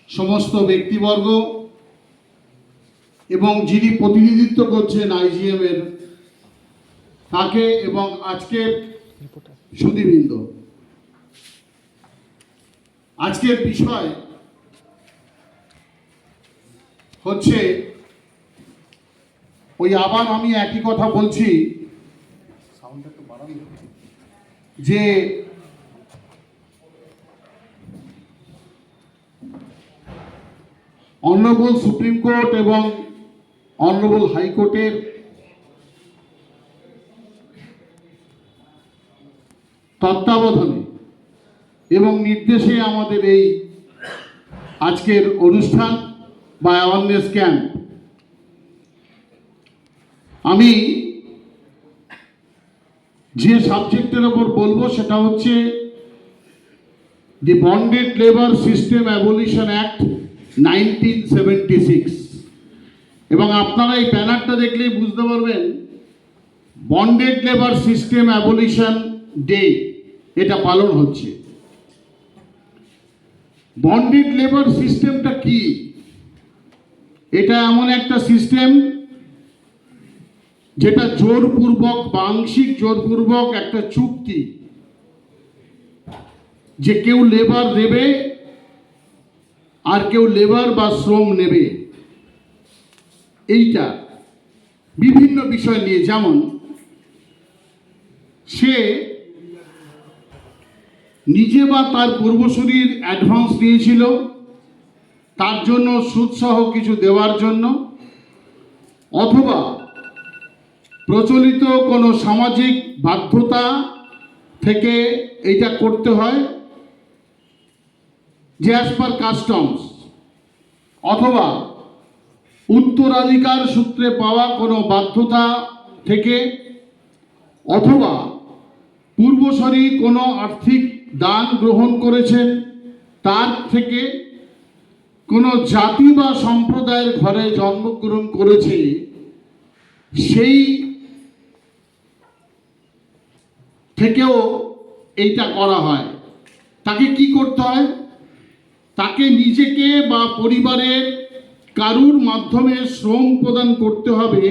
সমস্ত ব্যক্তিবর্গ এবং যিনি প্রতিনিধিত্ব করছেন আইজিএম এর তাকে এবং আজকের সুধীবৃন্দ। আজকের বিষয় হচ্ছে ওই আবার আমি একই কথা বলছি যে অনারেবল সুপ্রিম কোর্ট এবং অনারেবল হাইকোর্টের তত্ত্বাবধানে এবং নির্দেশে আমাদের এই আজকের অনুষ্ঠান বা অ্যাওয়ারনেস ক্যাম্প। আমি যে সাবজেক্টের ওপর বলবো সেটা হচ্ছে the bonded labour system abolition act 1976 এবং আপনারা এই ব্যানারটা দেখলেই বুঝতে পারবেন bonded labour system abolition day এটা পালন হচ্ছে। বন্ডেড লেবার সিস্টেমটা কি? এটা এমন একটা সিস্টেম যেটা জোরপূর্বক বা আংশিক জোরপূর্বক একটা চুক্তি যে কেউ লেবার দেবে আর কেউ লেবার বা শ্রম নেবে। এইটা বিভিন্ন বিষয় নিয়ে, যেমন সে নিজে বা তার পূর্বসূরির অ্যাডভান্স নিয়েছিল তার জন্য সুদসহ কিছু দেওয়ার জন্য, অথবা প্রচলিত কোনো সামাজিক বাধ্যতা থেকে এটা করতে হয় যে অ্যাজ পার কাস্টমস, অথবা উত্তরাধিকার সূত্রে পাওয়া কোনো বাধ্যতা থেকে, অথবা পূর্বসূরি কোনো আর্থিক দান গ্রহণ করেছেন তার থেকে, কোনো জাতি বা সম্প্রদায়ের ঘরে জন্মগ্রহণ করেছে সেই থেকেও এইটা করা হয়। তাকে কি করতে হয়? তাকে নিজেকে বা পরিবারের কারুর মাধ্যমে শ্রম প্রদান করতে হবে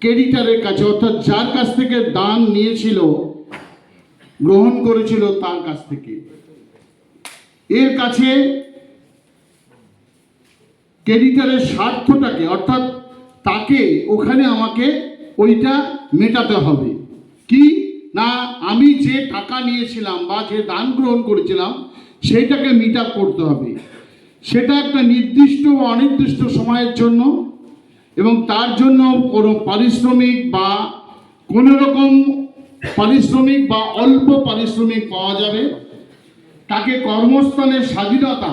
ক্রেডিটারের কাছে, অর্থাৎ যার কাছ থেকে দান নিয়েছিল গ্রহণ করেছিল তার কাছ থেকে। এর কাছে ক্রেডিটারের স্বার্থটাকে, অর্থাৎ তাকে ওখানে আমাকে ওইটা মেটাতে হবে। কি না, আমি যে টাকা নিয়েছিলাম বা যে দান গ্রহণ করেছিলাম সেইটাকে মিট আপ করতে হবে। সেটা একটা নির্দিষ্ট বা অনির্দিষ্ট সময়ের জন্য, এবং তার জন্য কোনো পারিশ্রমিক বা কোনো রকম পারিশ্রমিক বা অল্প পারিশ্রমিক পাওয়া যাবে। তাকে কর্মস্থানের স্বাধীনতা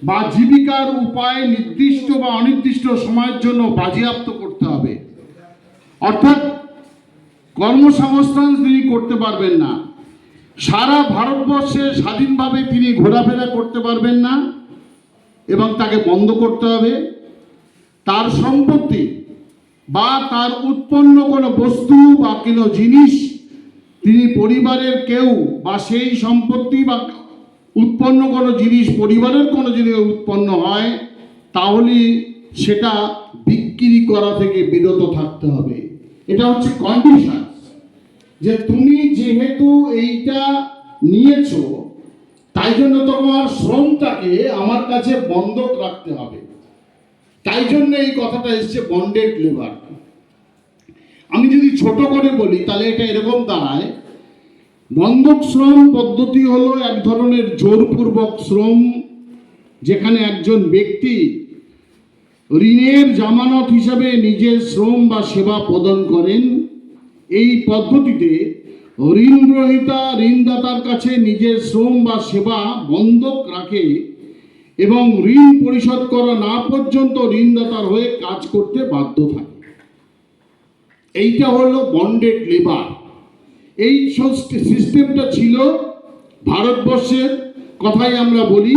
বা জীবিকার উপায় নির্দিষ্ট বা অনির্দিষ্ট সময়ের জন্য বাজেয়াপ্ত করতে হবে। অর্থাৎ কর্মসংস্থান তিনি করতে পারবেন না, সারা ভারতবর্ষে স্বাধীনভাবে তিনি ঘোরাফেরা করতে পারবেন না, এবং তাকে বন্ধ করতে হবে। তার সম্পত্তি বা তার উৎপন্ন কোনো বস্তু বা কোনো জিনিস তিনি পরিবারের কেউ বা সেই সম্পত্তি বা উৎপন্ন কোনো জিনিস পরিবারের কোনো জিনিস উৎপন্ন হয় তাহলে সেটা বিক্রি করা থেকে বিরত থাকতে হবে। এটা হচ্ছে কন্ডিশন, যে তুমি যেহেতু এইটা নিয়েছো তাই জন্য তোমার শ্রমটাকে আমার কাছে বন্ধক রাখতে হবে। তাই জন্য এই কথাটা এসছে বন্ডেড লেবার। আমি যদি ছোট করে বলি তাহলে এটা এরকম দাঁড়ায়, বন্ধক শ্রম পদ্ধতি হলো এক ধরনের জোরপূর্বক শ্রম, যেখানে একজন ব্যক্তি ঋণের জামানত হিসাবে নিজের শ্রম বা সেবা প্রদান করেন। এই পদ্ধতিতে ঋণ গ্রহীতা ঋণদাতার কাছে নিজের শ্রম বা সেবা বন্ধক রাখে এবং ঋণ পরিশোধ করা না পর্যন্ত ঋণদাতার হয়ে কাজ করতে বাধ্য থাকে। এইটা হলো বন্ডেড লেবার। এই সিস্টেমটা ছিল ভারতবর্ষের কথাই আমরা বলি।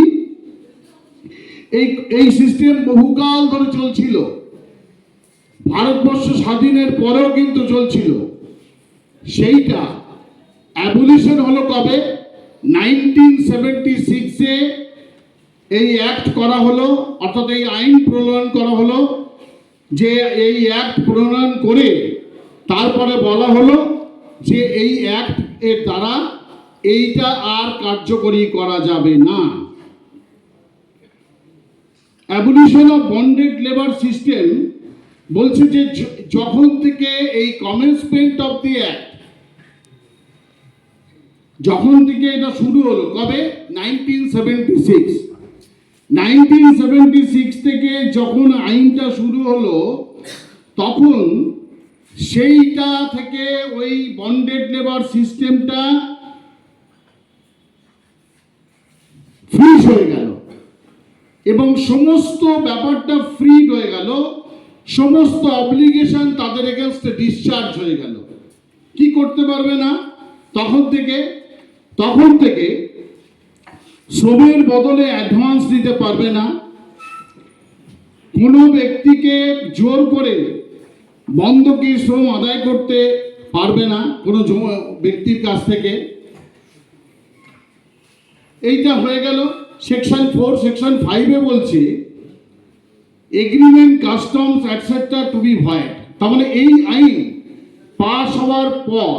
এই সিস্টেম বহুকাল ধরে চলছিল, ভারতবর্ষ স্বাধীনের পরেও কিন্তু চলছিল। সেইটা অ্যাবলিশন হলো কবে? 1976-এ এই অ্যাক্ট করা হলো, অর্থাৎ এই আইন প্রণয়ন করা হলো, যে এই অ্যাক্ট প্রণয়ন করে তারপরে বলা হলো যে এই অ্যাক্ট এর দ্বারা এইটা আর কার্যকরী করা যাবে না। Abolition of bonded labour system বলছে যে যখন থেকে এই কমেন্সমেন্ট অফ দি অ্যাক্ট, যখন থেকে এটা শুরু হলো, কবে? 1976। 1976 থেকে যখন আইনটা শুরু হলো, তখন সেইটা থেকে ওই বন্ডেড লেবার সিস্টেমটা ফ্রিজ হয়ে গেল এবং সমস্ত ব্যাপারটা ফ্রি হয়ে গেল, সমস্ত অব্লিগেশন তাদের এগেনস্টে ডিসচার্জ হয়ে গেল। কি করতে পারবে না তখন থেকে শ্রমের বদলে অ্যাডভান্স দিতে পারবে না, কোনো ব্যক্তিকে জোর করে বন্ধকি শ্রম আদায় করতে পারবে না কোনো ব্যক্তির কাছ থেকে। এইটা হয়ে গেল সেকশন 4। সেকশন 5-এ বলছে agreement, customs etcetera to be void. তার মানে এই আইন পাস হওয়ার পর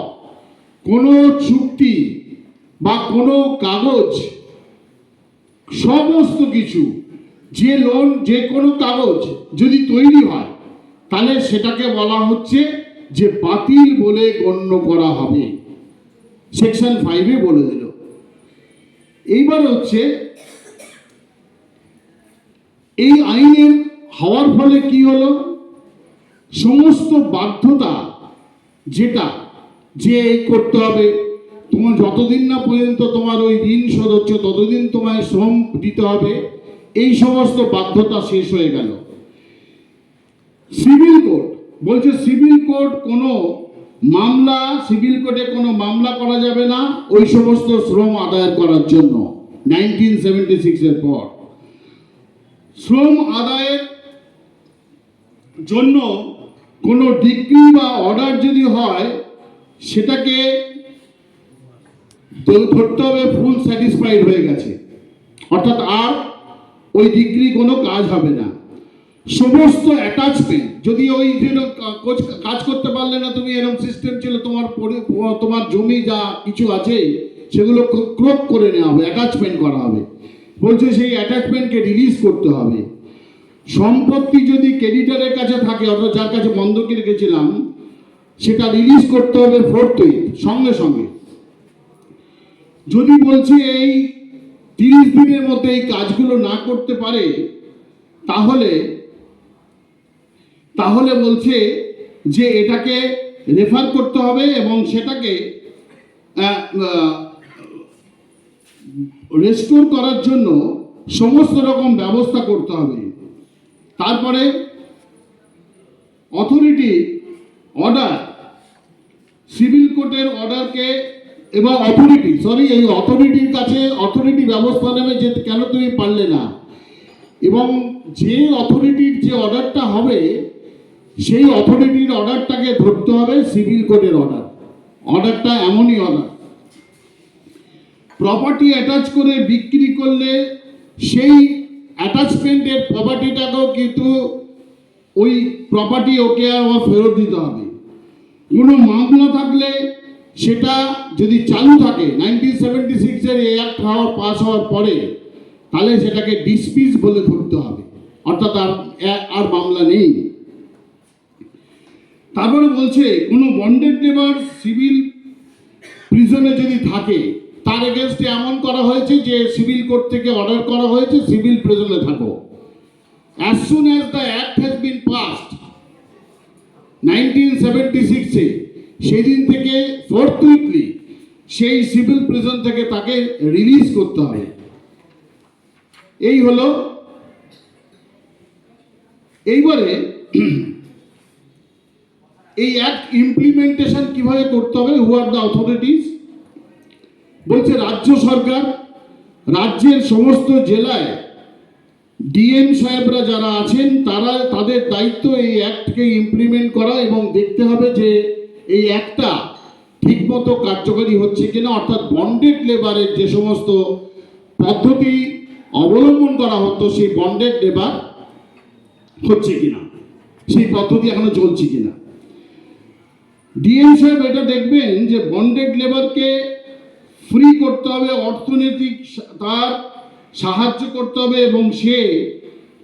কোনো চুক্তি বা কোনো কাগজ, সমস্ত কিছু, যে লোন, যে কোনো কাগজ যদি তৈরি হয় তাহলে সেটাকে বলা হচ্ছে যে বাতিল বলে গণ্য করা হবে। সেকশন 5-এ বলে দিল। এইবার হচ্ছে এই আইনের হওয়ার ফলে কি হলো, সমস্ত বাধ্যতা যেটা যে এই করতে হবে, তোমার যতদিন না পর্যন্ত তোমার ওই ঋণ শোধ হচ্ছে ততদিন তোমায় শ্রম দিতে হবে, এই সমস্ত বাধ্যতা শেষ হয়ে গেল। সিভিল কোড বলছে সিভিল কোড কোনো মামলা, সিভিল কোডে কোনো মামলা করা যাবে না ওই সমস্ত শ্রম আদায় করার জন্য। 1976-এর পর শ্রম আদায়ের জন্য কোনো ডিক্রি বা অর্ডার যদি হয় সেটাকে ধরতে হবে ফুল স্যাটিসফাইড হয়ে গেছে, অর্থাৎ আর ওই ডিগ্রি কোনো কাজ হবে না। সমস্ত অ্যাটাচমেন্ট, যদি ওই কাজ করতে পারলে না তুমি, এরকম সিস্টেম ছিল, তোমার জমি যা কিছু আছে সেগুলো ক্রোক করে নেওয়া হবে, অ্যাটাচমেন্ট করা হবে। বলছে সেই অ্যাটাচমেন্টকে রিলিজ করতে হবে। সম্পত্তি যদি ক্রেডিটারের কাছে থাকে, অর্থাৎ যার কাছে বন্ধকি রেখেছিলাম, সেটা রিলিজ করতে হবে ফোর্থই, সঙ্গে সঙ্গে। যদি বলছে এই 30 দিনের মধ্যে এই কাজগুলো না করতে পারে, তাহলে বলছে যে এটাকে রেফার করতে হবে এবং সেটাকে রেস্টোর করার জন্য সমস্ত রকম ব্যবস্থা করতে হবে। তারপরে অথরিটি অর্ডার, সিভিল কোর্টের অর্ডারকে এবার এই অথরিটির কাছে অথরিটি ব্যবস্থা নেবে যে কেন তুমি পারলে না, এবং যে অথরিটির যে অর্ডারটা হবে সেই অথরিটির অর্ডারটাকে ধরতে হবে সিভিল কোর্টের অর্ডারটা এমনই অর্ডার। প্রপার্টি অ্যাটাচ করে বিক্রি করলে সেই অ্যাটাচমেন্টের প্রপার্টিটাকেও কিন্তু ওই প্রপার্টি ওকে আবার ফেরত দিতে হবে। কোনো মামলা থাকলে সেটা যদি চালু থাকে 1976-এর এই অ্যাক্ট পাস হওয়ার পরে, তাহলে সেটাকে ডিসমিস বলে ধরতে হবে, অর্থাৎ আর মামলা নেই। তারপরে বলছে কোনো বন্ডেড লেবার সিভিল প্রিজনে যদি থাকে, তার এগেনস্টে এমন করা হয়েছে যে সিভিল কোর্ট থেকে অর্ডার করা হয়েছে সিভিল প্রিজনে থাকো। As soon as the act has been passed 1976-এ, সেদিন থেকে ফোর্থউইকলি সেই সিভিল প্রিজন থেকে তাকে রিলিজ করতে হবে। এই হলো। এইবারে এই অ্যাক্ট ইমপ্লিমেন্টেশন কিভাবে করতে হবে, হু আর দ্য অথরিটিজ? বলছে রাজ্য সরকার, রাজ্যের সমস্ত জেলায় ডিএম সাহেবরা যারা আছেন তাদের দায়িত্ব এই অ্যাক্টকে ইমপ্লিমেন্ট করা এবং দেখতে হবে যে এই অ্যাক্টটা ঠিকমতো কার্যকরী হচ্ছে কিনা, অর্থাৎ বন্ডেড লেবারের যে সমস্ত পদ্ধতি অবলম্বন করা হতো সেই বন্ডেড লেবার হচ্ছে কিনা, সেই পদ্ধতি এখনো চলছে কিনা। ডিএম সাহেব এটা দেখবেন যে বন্ডেড লেবারকে ফ্রি করতে হবে, অর্থনৈতিক তার সাহায্য করতে হবে এবং সে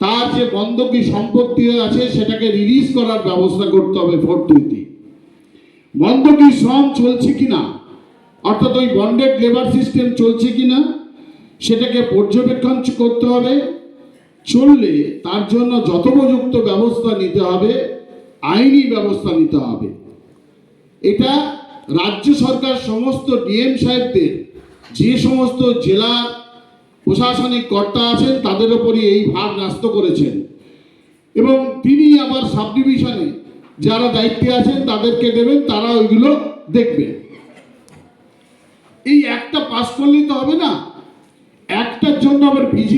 তার যে বন্ধকি সম্পত্তি আছে সেটাকে রিলিজ করার ব্যবস্থা করতে হবে। 420 বন্ধকি শ্রম চলছে কিনা, অর্থাৎ ওই বন্ডেড লেবার সিস্টেম চলছে কিনা সেটাকে পর্যবেক্ষণ করতে হবে। চললে তার জন্য যথোপযুক্ত ব্যবস্থা নিতে হবে, আইনি ব্যবস্থা নিতে হবে। এটা রাজ্য সরকার সমস্ত ডিএম সাহেবদের, যে সমস্ত জেলা প্রশাসনিক কর্তা আছেন তাদের উপরই এই ভার ন্যস্ত করেছেন এবং তিনি আবার সাব ডিভিশনে যারা দায়িত্বে আছেন তাদেরকে দেবেন, তারা ওইগুলো দেখবে। এই একটা পাস করলেই তো হবে না, একটার জন্য আবার ভিজিট